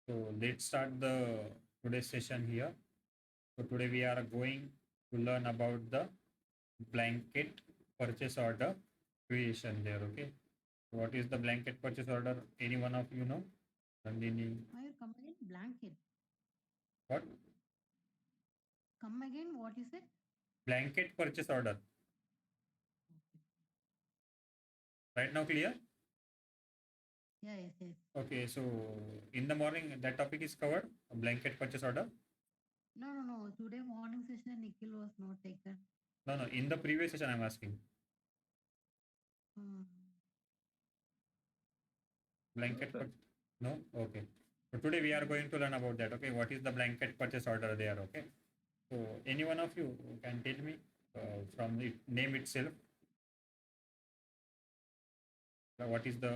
So let's start the today's session here. So today we are going to learn about the blanket purchase order creation there. Okay. What is the blanket purchase order? Any one of you know? Nandini, Mayur, come again. Blanket. what? Come again. What is it? Blanket purchase order. Okay. Right now clear? Yeah, yes, yes. Okay. So in the morning that topic is covered. A blanket purchase order. No, no, no. Today morning session Nikhil was not taken. No, no. In the previous session I'm asking. Hmm. No, Blanket sir. purchase. No? Okay. So today we are going to learn about that. Okay. What is the blanket purchase order there? Okay. So any one of you can tell me from the name itself what is the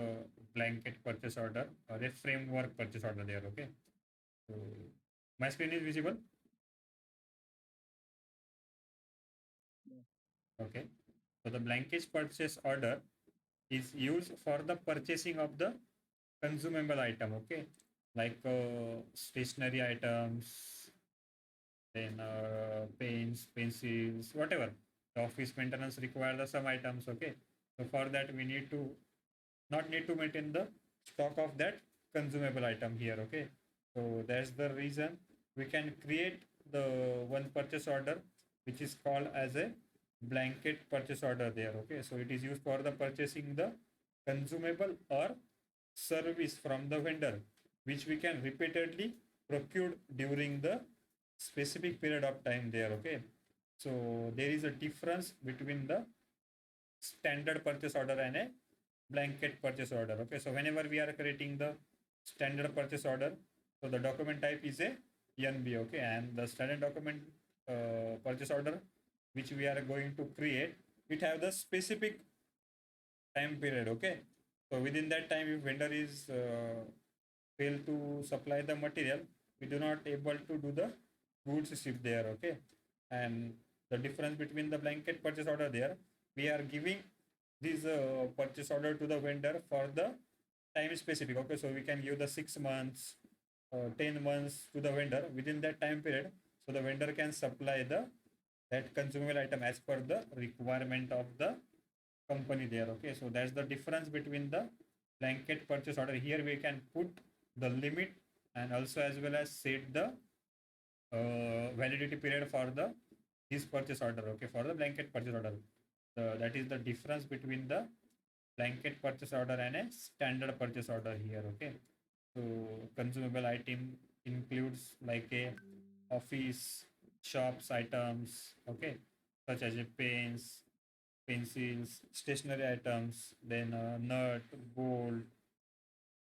blanket purchase order or a framework purchase order there. Okay. So my screen is visible. Yeah. Okay. So the blanket purchase order is used for the purchasing of the consumable item. Okay. Like stationery items, then pens, pencils, whatever. The office maintenance require the some items. Okay. So for that we need to not need to maintain the stock of that consumable item here. Okay. So that's the reason we can create the one purchase order which is called as a blanket purchase order there. Okay. So it is used for the purchasing the consumable or service from the vendor which we can repeatedly procure during the specific period of time there. Okay. So there is a difference between the standard purchase order and a blanket purchase order. Okay, so whenever we are creating the standard purchase order, so the document type is a NB. Okay, and the standard document purchase order which we are going to create, it have the specific time period. Okay, so within that time, if vendor is fail to supply the material, we do not able to do the goods ship there. Okay, and the difference between the blanket purchase order there, we are giving this purchase order to the vendor for the time specific. Okay, so we can give the 6 months, 10 months to the vendor within that time period, so the vendor can supply the that consumable item as per the requirement of the company there. Okay, so that's the difference between the blanket purchase order. Here we can put the limit and also as well as set the validity period for the this purchase order. Okay, for the blanket purchase order, that is the difference between the blanket purchase order and a standard purchase order here. Okay, so consumable item includes like a office shops items. Okay, such as a pens, pencils, stationery items, then nut, bolt,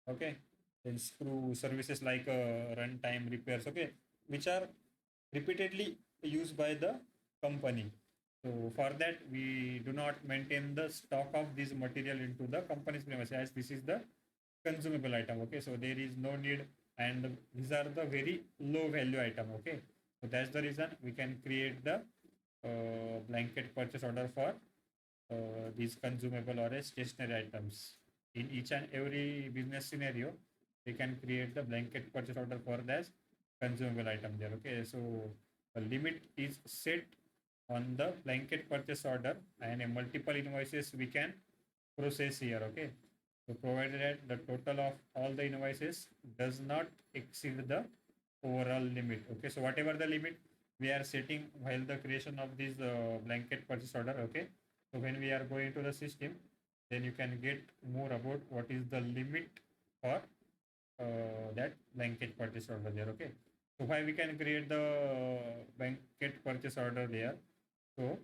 okay, then screw services like runtime repairs, okay, which are repeatedly used by the company. So for that, we do not maintain the stock of this material into the company's premises as this is the consumable item. Okay, so there is no need, and these are the very low value item. Okay, so that's the reason we can create the blanket purchase order for these consumable or stationary items. In each and every business scenario, we can create the blanket purchase order for that consumable item there. Okay, so a limit is set on the blanket purchase order and a multiple invoices we can process here. Okay, so provided that the total of all the invoices does not exceed the overall limit. Okay, so whatever the limit we are setting while the creation of this blanket purchase order. Okay, so when we are going to the system, then you can get more about what is the limit for that blanket purchase order there. Okay, so why we can create the blanket purchase order there, so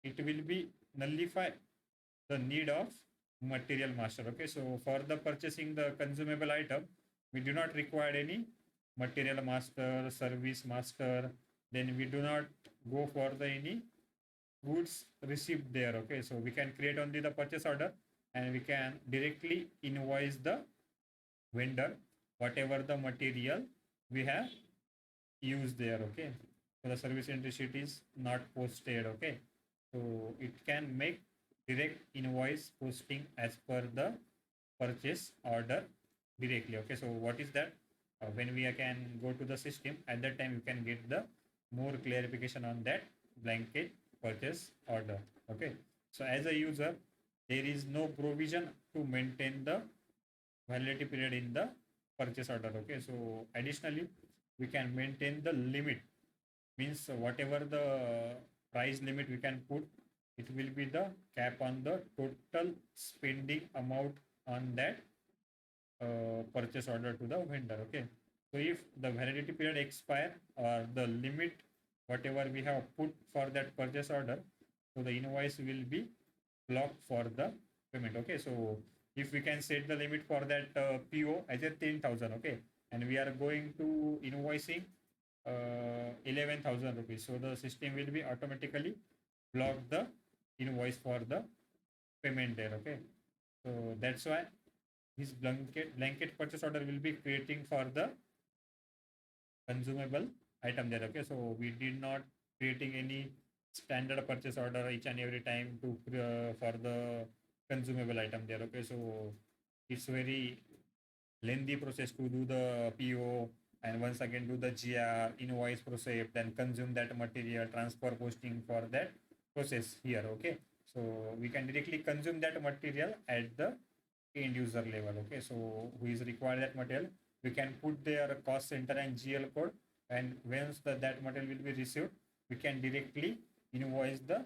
it will be nullify the need of material master. Okay, so for the purchasing the consumable item, we do not require any material master, service master. Then we do not go for the any goods received there. Okay, so we can create only the purchase order and we can directly invoice the vendor whatever the material we have used there. Okay, so the service entry sheet is not posted. Okay, so it can make direct invoice posting as per the purchase order directly. Okay, so what is that? when we can go to the system, at that time you can get the more clarification on that blanket purchase order. Okay, so as a user, there is no provision to maintain the validity period in the purchase order. Okay, so additionally we can maintain the limit, means whatever the price limit we can put, it will be the cap on the total spending amount on that purchase order to the vendor. Okay, so if the validity period expire or the limit whatever we have put for that purchase order, so the invoice will be blocked for the payment. Okay, so if we can set the limit for that PO as a 10,000, okay, and we are going to invoicing 11,000 rupees, so the system will be automatically block the invoice for the payment there. Okay, so that's why this blanket purchase order will be creating for the consumable item there. Okay, so we did not creating any standard purchase order each and every time to for the consumable item there. Okay, so it's very lengthy process to do the PO, and once again do the GR invoice process, then consume that material, transfer posting for that process here. Okay, so we can directly consume that material at the end user level. Okay, so who is required that material, we can put their cost center and GL code, and once that material will be received, we can directly invoice the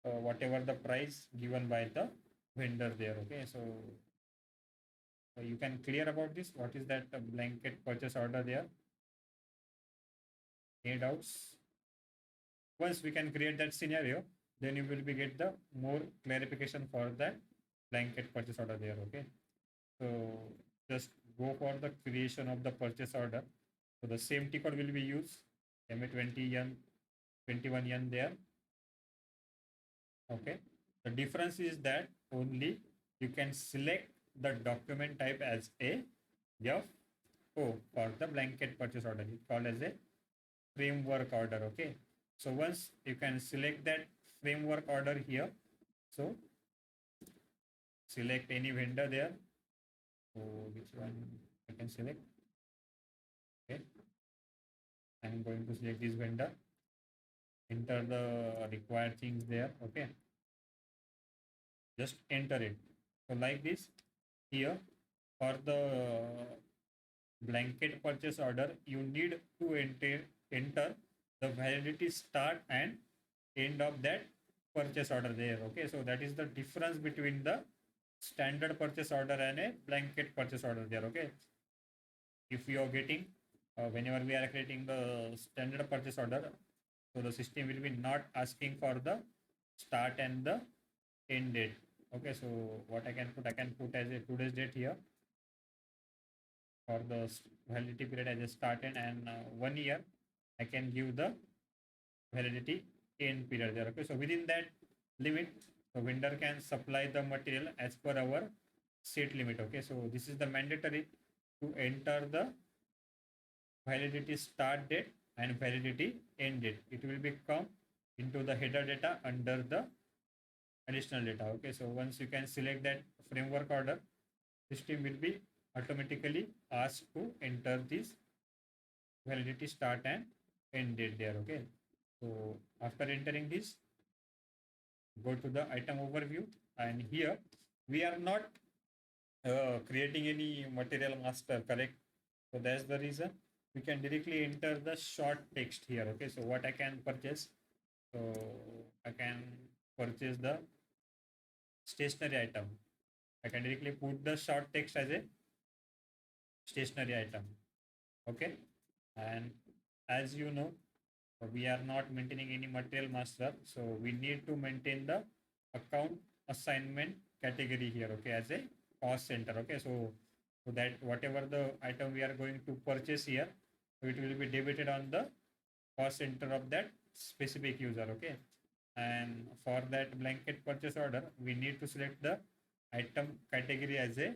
whatever the price given by the vendor there. Okay, so you can clear about this. What is that blanket purchase order there? Any doubts? Once we can create that scenario, then you will be get the more clarification for that blanket purchase order there. Okay, so just go for the creation of the purchase order. So the same T code will be used, MA20N 21N there. Okay, the difference is that only you can select the document type as a FO for the blanket purchase order. It's called as a framework order. Okay, so once you can select that framework order here, so select any vendor there. So which one I can select? Okay, I'm going to select this vendor, enter the required things there. Okay, just enter it. So like this here, for the blanket purchase order, you need to enter the validity start and end of that purchase order there. Okay, so that is the difference between the standard purchase order and a blanket purchase order there. Okay, if you are getting whenever we are creating the standard purchase order, so the system will be not asking for the start and the end date. Okay, so what I can put as a today's date here for the validity period as a start and 1 year I can give the validity end period there. Okay, so within that limit, the vendor can supply the material as per our set limit. Okay, so this is the mandatory to enter the validity start date and validity end date. It will become into the header data under the additional data. Okay, so once you can select that framework order, system will be automatically asked to enter this validity start and end date there. Okay, so after entering this, go to the item overview, and here we are not creating any material master, correct? So that's the reason we can directly enter the short text here. Okay, so what I can purchase, so I can purchase the stationery item. I can directly put the short text as a stationery item. Okay, and as you know, we are not maintaining any material master, so we need to maintain the account assignment category here. Okay, as a cost center. Okay, so that whatever the item we are going to purchase here, so it will be debited on the cost center of that specific user. Okay, and for that blanket purchase order, we need to select the item category as a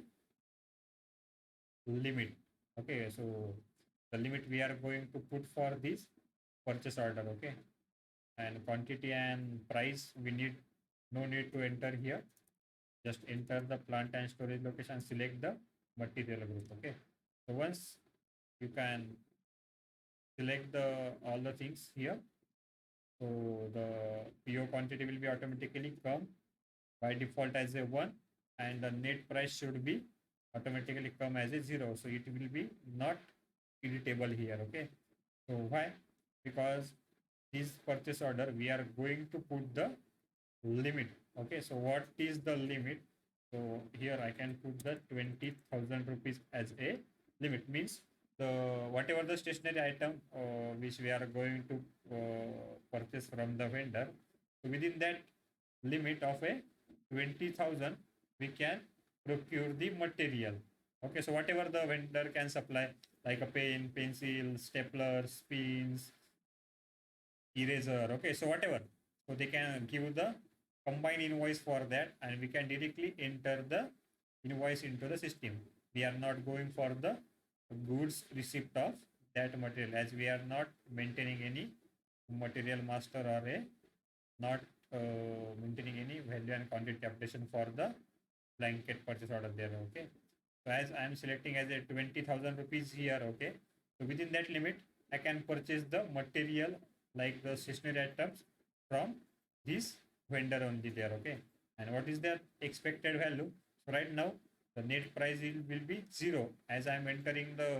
limit. Okay, so the limit we are going to put for this purchase order. Okay, and quantity and price we need no need to enter here, just enter the plant and storage location, select the material group. Okay, so once you can select the all the things here. So the PO quantity will be automatically come by default as a 1, and the net price should be automatically come as a 0. So it will be not editable here. Okay. So why? Because this purchase order we are going to put the limit. Okay. So what is the limit? So here I can put the 20,000 rupees as a limit. Means the whatever the stationary item which we are going to purchase from the vendor. So within that limit of a 20,000, we can procure the material. Okay, so whatever the vendor can supply, like a pen, pencil, staplers, pins, eraser. Okay, so whatever. So they can give the combined invoice for that, and we can directly enter the invoice into the system. We are not going for the goods receipt of that material, as we are not maintaining any material master or a not maintaining any value and quantity updation for the blanket purchase order there. Okay, so as I am selecting as a 20,000 rupees here. Okay, so within that limit I can purchase the material like the stationery items from this vendor only there. Okay, and what is the expected value? So right now the net price will be 0, as I am entering the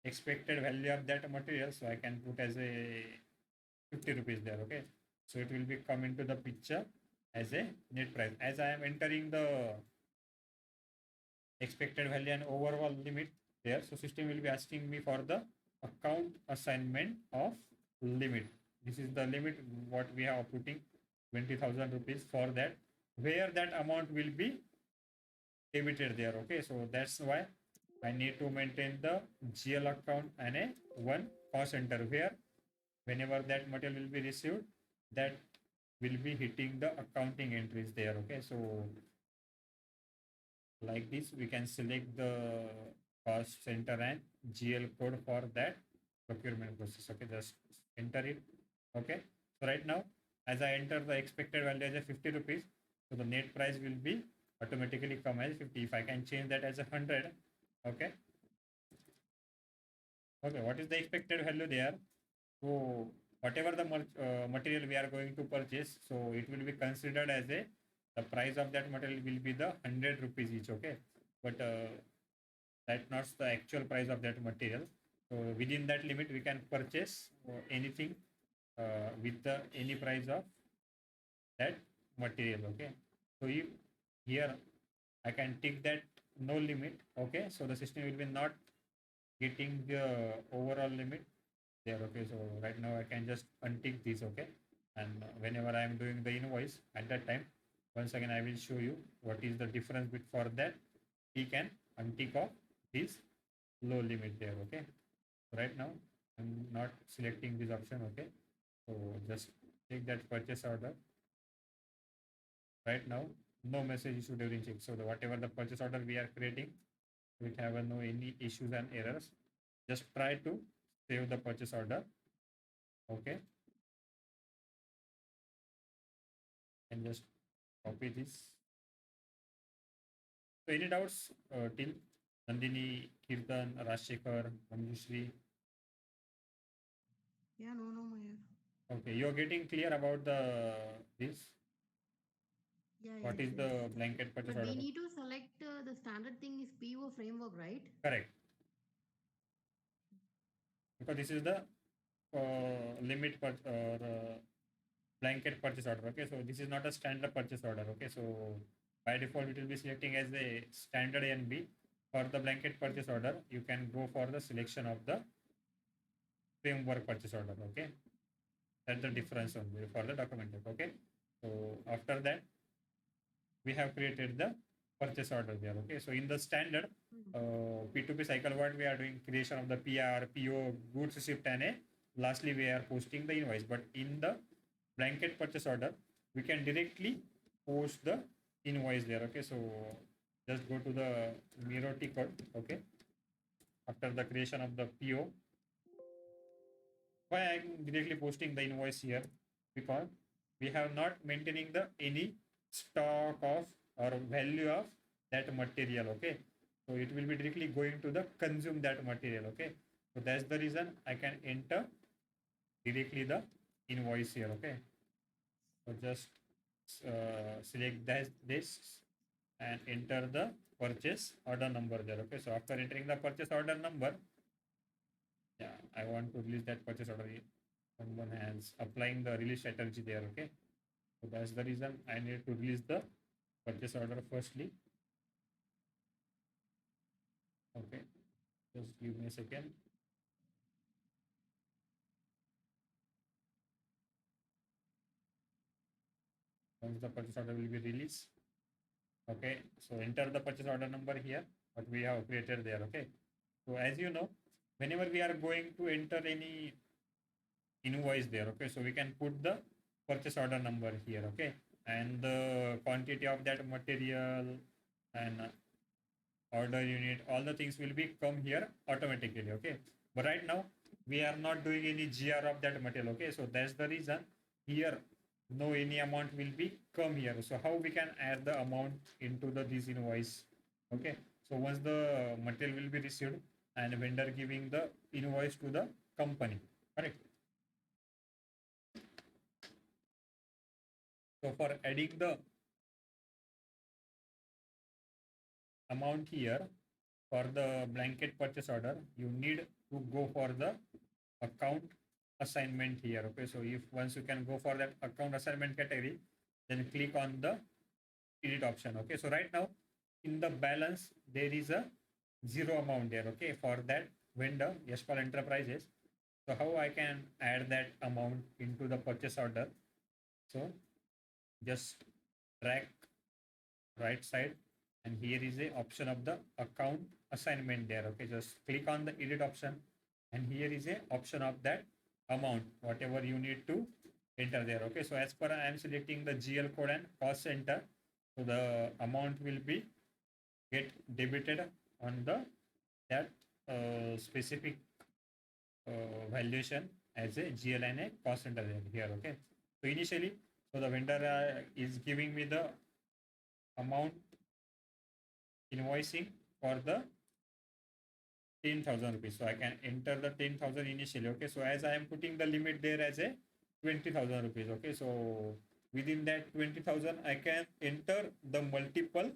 expected value of that material. So I can put as a 50 rupees there. Okay, so it will be come into the picture as a net price, as I am entering the expected value and overall limit there. So system will be asking me for the account assignment of limit. This is the limit what we are putting 20,000 rupees for that, where that amount will be debited there. Okay, so that's why I need to maintain the GL account and a one cost center, where whenever that material will be received, that will be hitting the accounting entries there. Okay, so like this we can select the cost center and GL code for that procurement process. Okay, just enter it. Okay, so right now as I enter the expected value as a 50 rupees, so the net price will be automatically come as 50. If I can change that as a 100. Okay, okay, what is the expected value there? So whatever the material we are going to purchase, so it will be considered as a the price of that material will be the 100 rupees each. Okay, but that's not the actual price of that material. So within that limit, we can purchase anything with the any price of that material. Okay, so you here I can tick that no limit. Okay, so the system will be not getting the overall limit there. Okay, so right now I can just untick this. Okay, and whenever I am doing the invoice at that time, once again I will show you what is the difference with for that tick and untick of this low limit there. Okay, right now I'm not selecting this option. Okay, so just take that purchase order. Right now no message issued during check. So the whatever the purchase order we are creating, we have no any issues and errors. Just try to save the purchase order. Okay, and just copy this. So any doubts till Nandini, Kirtan, Rashekar, Manjushri? Yeah, no, Mayur. Okay, you're getting clear about the this. Yeah, What yes, is yes. the blanket purchase But we order? need to select the standard thing is PO framework, right? Correct, because this is the limit blanket purchase order. Okay, so this is not a standard purchase order. Okay, so by default it will be selecting as a standard NB. For the blanket purchase order, you can go for the selection of the framework purchase order. Okay, that's the difference only for the document type. Okay, so after that we have created the purchase order there. Okay, so in the standard P2P cycle, what we are doing, creation of the PR, PO, goods receipt, and a lastly we are posting the invoice. But in the blanket purchase order, we can directly post the invoice there. Okay, so just go to the mirror code. Okay, after the creation of the PO, why I'm directly posting the invoice here? Because we have not maintaining the any stock of or value of that material. Okay, so it will be directly going to the consume that material. Okay, So that's the reason I can enter directly the invoice here. Okay, so just select this and enter the purchase order number there. Okay, so after entering the purchase order number, yeah, I want to release that purchase order. Someone has applying the release strategy there. Okay, so that's the reason I need to release the purchase order firstly. Okay, just give me a second. Once the purchase order will be released, okay, so enter the purchase order number here, what we have created there. Okay, so as you know, whenever we are going to enter any invoice there, okay, so we can put the purchase order number here. Okay, and the quantity of that material and order unit, all the things will be come here automatically. Okay, but right now we are not doing any GR of that material. Okay, so that's the reason here no any amount will be come here. So how we can add the amount into the this invoice? Okay, so once the material will be received and vendor giving the invoice to the company, correct? So for adding the amount here for the blanket purchase order, you need to go for the account assignment here. Okay, so if once you can go for that account assignment category, then click on the edit option. Okay, so right now in the balance there is a zero amount there. Okay, for that vendor Yashpal Enterprises. So how I can add that amount into the purchase order? So just drag right side, and here is a option of the account assignment there. Okay, just click on the edit option, and here is a option of that amount whatever you need to enter there. Okay, so as per I am selecting the GL code and cost center, so the amount will be get debited on the that specific valuation as a GL and a cost center here. Okay, so initially, so the vendor is giving me the amount invoicing for the 10,000 rupees. So I can enter the 10,000 initially. Okay, so as I am putting the limit there as a 20,000 rupees. Okay, so within that 20,000 I can enter the multiple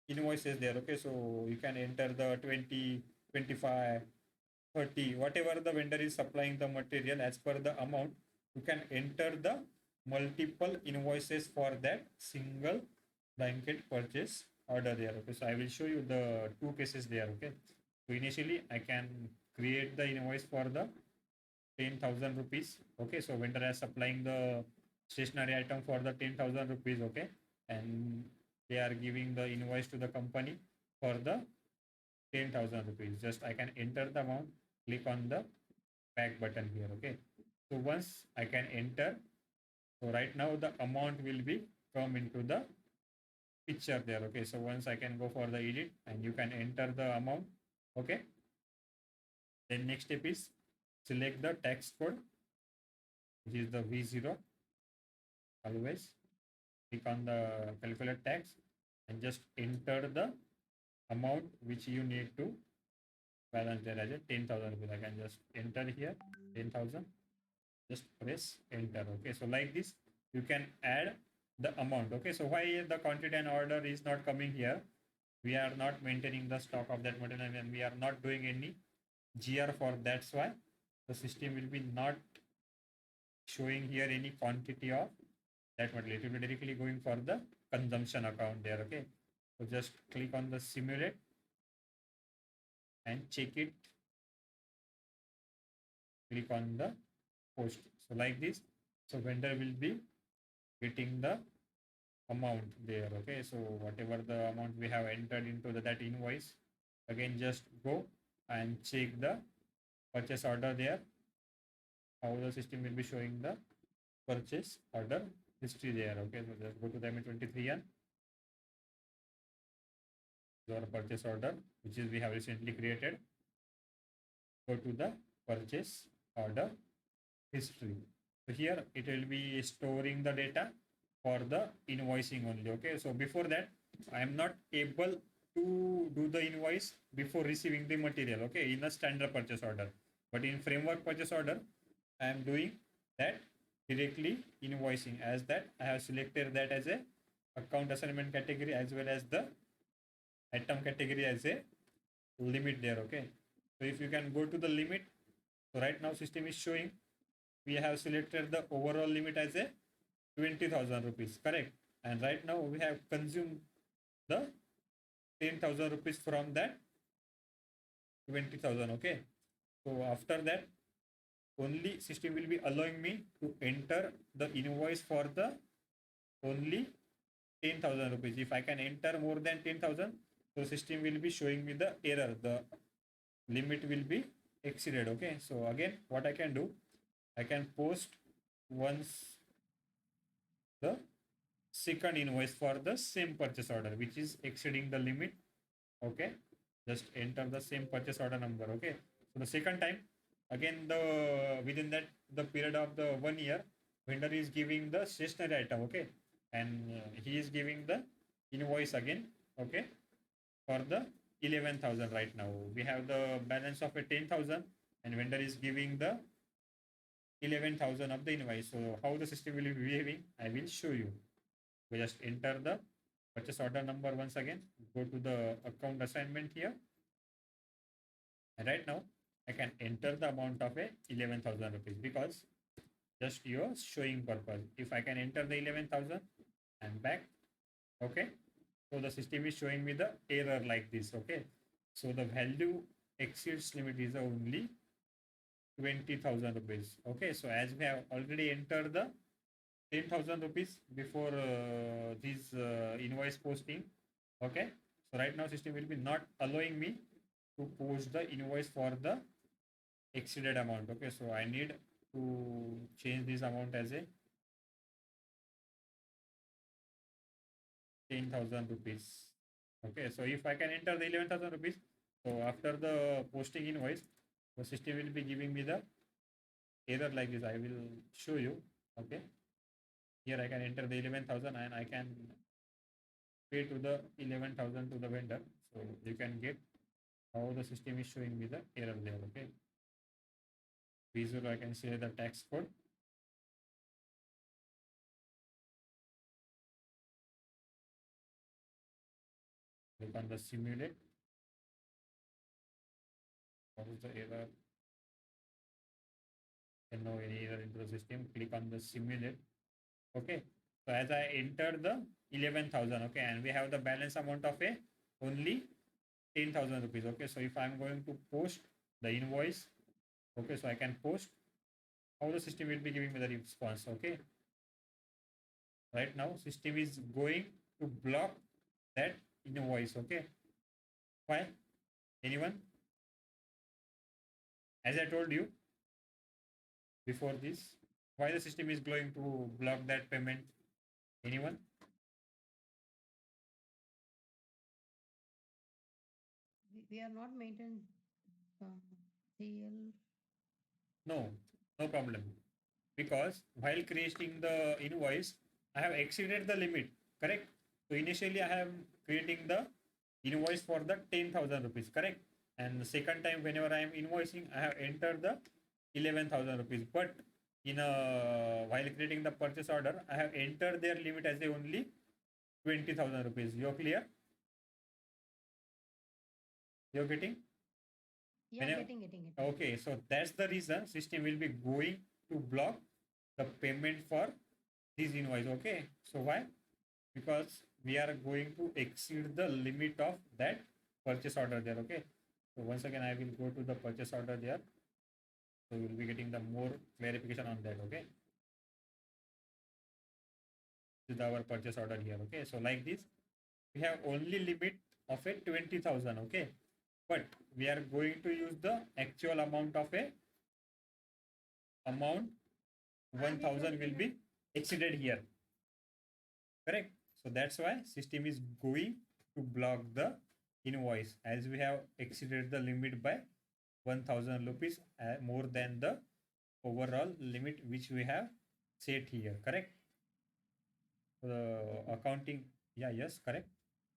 invoices there. Okay, so you can enter the 20, 25, 30, whatever the vendor is supplying the material as per the amount, you can enter the multiple invoices for that single blanket purchase order there. Okay, so I will show you the two cases there. Okay, so initially I can create the invoice for the 10,000 rupees. Okay, so vendor is supplying the stationery item for the 10,000 rupees. Okay, and they are giving the invoice to the company for the 10,000 rupees. Just I can enter the amount, click on the back button here. Okay, so once I can enter, so right now the amount will be come into the picture there. Okay, so once I can go for the edit and you can enter the amount. Okay, then next step is select the tax code, which is the V0. Always click on the calculate tax and just enter the amount which you need to balance there as a 10,000 rupees. I can just enter here 10,000, just press enter. Okay, so like this you can add the amount. Okay, so why the quantity and order is not coming here? We are not maintaining the stock of that material and we are not doing any GR for that's why the system will be not showing here any quantity of that material. It will be directly going for the consumption account there. Okay, so just click on the simulate and check it. Click on the post. So like this, so vendor will be getting the amount there. Okay, so whatever the amount we have entered into that invoice, again just go and check the purchase order there, how the system will be showing the purchase order history there. Okay, so just go to the M23 and your purchase order which is we have recently created. Go to the purchase order history. So here it will be storing the data for the invoicing only. Okay, so before that I am not able to do the invoice before receiving the material. Okay, in a standard purchase order. But in framework purchase order, I am doing that directly invoicing, as that I have selected that as a account assignment category as well as the item category as a limit there. Okay, so if you can go to the limit, so right now system is showing we have selected the overall limit as a 20,000 rupees, correct? And right now we have consumed the 10,000 rupees from that 20,000. Okay, so after that only system will be allowing me to enter the invoice for the only 10,000 rupees. If I can enter more than 10,000, so system will be showing me the error, the limit will be exceeded. Okay, so again what I can do, I can post once the second invoice for the same purchase order which is exceeding the limit. Okay, just enter the same purchase order number. Okay, so the second time, again the within that the period of the 1 year, vendor is giving the stationary item. Okay, and he is giving the invoice again. Okay, for the 11,000. Right now we have the balance of a 10,000 and vendor is giving the 11,000 of the invoice. So how the system will be behaving, I will show you. We just enter the purchase order number once again, go to the account assignment here, and right now I can enter the amount of a 11,000 rupees because just your showing purpose. If I can enter the 11,000 and back, okay, so the system is showing me the error like this. Okay, so the value exceeds limit is only 20,000 rupees. Okay, so as we have already entered the 10,000 rupees before this invoice posting. Okay, so right now system will be not allowing me to post the invoice for the exceeded amount. Okay, so I need to change this amount as a 10,000 rupees. Okay, so if I can enter the 11,000 rupees, so after the posting invoice, the system will be giving me the error like this. I will show you. Okay, here I can enter the 11,000 and I can pay to the 11,000 to the vendor. So you can get how the system is showing me the error there. Okay, visual I can share the tax code. Click on the simulate. What is the error? Can know any error into the system. Click on the simulate. Okay, so as I enter the 11,000. Okay, and we have the balance amount of a only 10,000 rupees. Okay, so if I'm going to post the invoice, okay, so I can post, how the system will be giving me the response. Okay, right now system is going to block that invoice. Okay, why? Anyone? As I told you before this, why the system is going to block that payment? Anyone? We are not maintained CL. No, no problem. Because while creating the invoice, I have exceeded the limit, correct? So initially I am creating the invoice for the 10,000 rupees, correct? And the second time whenever I am invoicing, I have entered the 11,000 rupees. But in a while creating the purchase order, I have entered their limit as a only 20,000 rupees. You're clear? You're getting? Yeah, Whenever, getting. okay, so that's the reason system will be going to block the payment for this invoice. Okay, so why? Because we are going to exceed the limit of that purchase order there. Okay, so once again I will go to the purchase order there, so we'll be getting the more clarification on that. Okay, this is our purchase order here. Okay, so like this we have only limit of a 20,000. Okay, but we are going to use the actual amount of a amount 1,000 will be exceeded here, correct? So that's why system is going to block the invoice as we have exceeded the limit by 1,000 rupees, more than the overall limit which we have set here, correct? The accounting, yeah, yes, correct.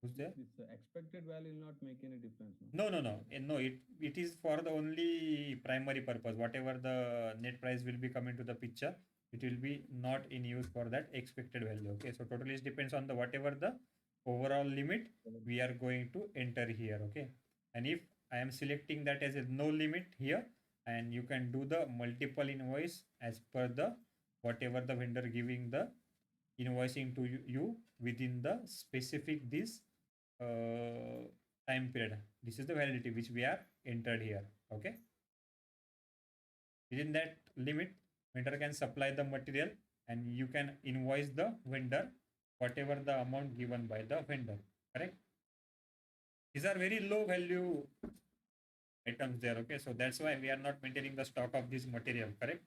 Who's there? This expected value will not make any difference. No. No, it is for the only primary purpose. Whatever the net price will be coming to the picture, it will be not in use for that expected value. Okay, so totally it depends on the whatever the overall limit we are going to enter here. Okay, and if I am selecting that as a no limit here, and you can do the multiple invoice as per the whatever the vendor giving the invoicing to you within the specific this uh, time period. This is the validity which we are entered here. Okay, within that limit, vendor can supply the material and you can invoice the vendor whatever the amount given by the vendor. Correct. These are very low value items there. Okay, so that's why we are not maintaining the stock of this material. Correct.